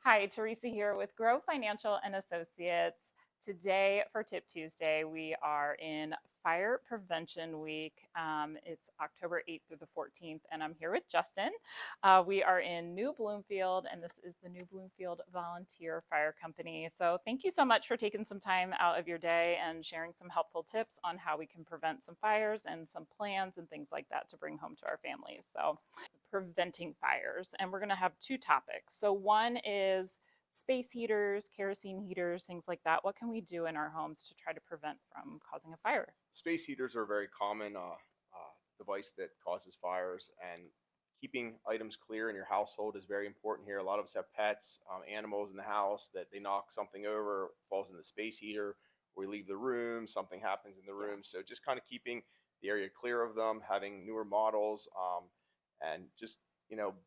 Hi, Teresa here with Grow Financial and Associates. Today for Tip Tuesday, we are in Fire Prevention Week. It's October 8th through the 14th, and I'm here with Justin. We are in New Bloomfield, and this is the New Bloomfield Volunteer Fire Company. So thank you so much for taking some time out of your day and sharing some helpful tips on how we can prevent some fires and some plans and things like that to bring home to our families. So preventing fires, and we're going to have two topics. So one is space heaters, kerosene heaters, things like that. What can we do in our homes to try to prevent from causing a fire? Space heaters are a very common device that causes fires, and keeping items clear in your household is very important here. A lot of us have pets, animals in the house that they knock something over, falls in the space heater, we leave the room, something happens in the room. So just kind of keeping the area clear of them, having newer models, and just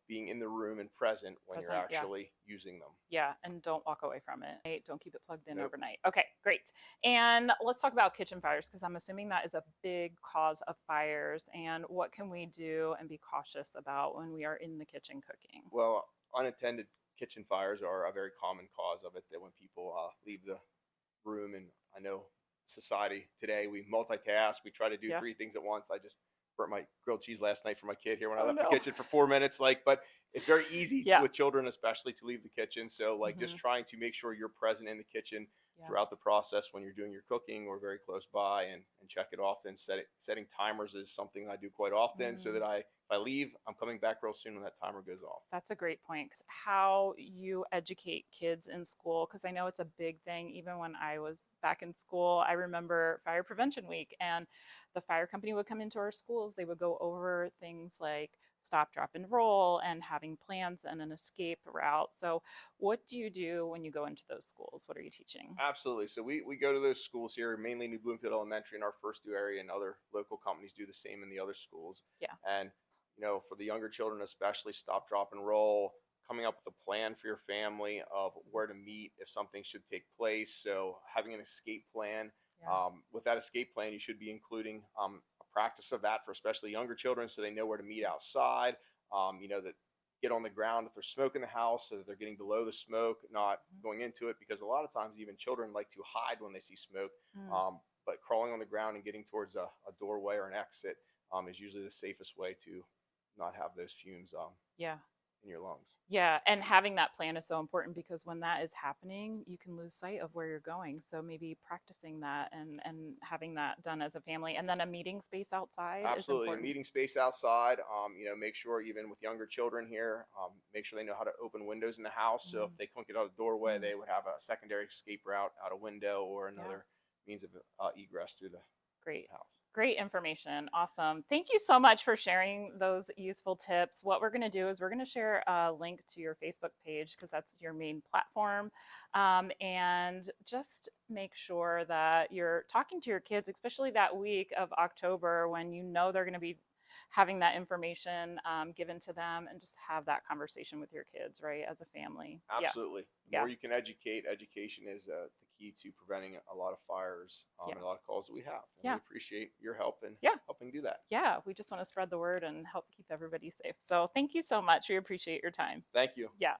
being in the room and present when you're actually using them. Yeah, and don't walk away from it. Right? Don't keep it plugged in overnight. Okay, great. And let's talk about kitchen fires, because I'm assuming that is a big cause of fires. And what can we do and be cautious about when we are in the kitchen cooking? Well, unattended kitchen fires are a very common cause of it, that when people leave the room, and I know society today, we multitask, we try to do three things at once. I just burnt my grilled cheese last night for my kid here when I left the kitchen for 4 minutes. But it's very easy with children, especially, to leave the kitchen. So just trying to make sure you're present in the kitchen throughout the process when you're doing your cooking, or very close by, and check it often. Setting timers is something I do quite often, so that if I leave, I'm coming back real soon when that timer goes off. That's a great point. How you educate kids in school, because I know it's a big thing. Even when I was back in school, I remember Fire Prevention Week, and the fire company would come into our schools. They would go over things like stop, drop, and roll, and having plans and an escape route. So what do you do when you go into those schools? What are you teaching? Absolutely. So we go to those schools here, mainly New Bloomfield Elementary in our first due area, and other local companies do the same in the other schools. And for the younger children especially, stop, drop, and roll, coming up with a plan for your family of where to meet if something should take place. So having an escape plan. With that escape plan, you should be including a practice of that for especially younger children, so they know where to meet outside. That get on the ground if there's smoke in the house, so that they're getting below the smoke, not going into it, because a lot of times even children like to hide when they see smoke. But crawling on the ground and getting towards a doorway or an exit is usually the safest way to not have those fumes in your lungs. Yeah, and having that plan is so important, because when that is happening, you can lose sight of where you're going. So maybe practicing that and having that done as a family, and then a meeting space outside. Absolutely, is important. A meeting space outside. Make sure, even with younger children here, make sure they know how to open windows in the house. So if they couldn't get out a doorway, they would have a secondary escape route out a window, or another means of egress through the house. Great information. Awesome. Thank you so much for sharing those useful tips. What we're going to do is we're going to share a link to your Facebook page, because that's your main platform. And just make sure that you're talking to your kids, especially that week of October, when they're going to be having that information given to them, and just have that conversation with your kids, right, as a family. Absolutely. The more you can educate, education is the key to preventing a lot of fires and a lot of calls that we have. And we appreciate your help in helping do that. Yeah, we just want to spread the word and help keep everybody safe. So thank you so much. We appreciate your time. Thank you. Yeah.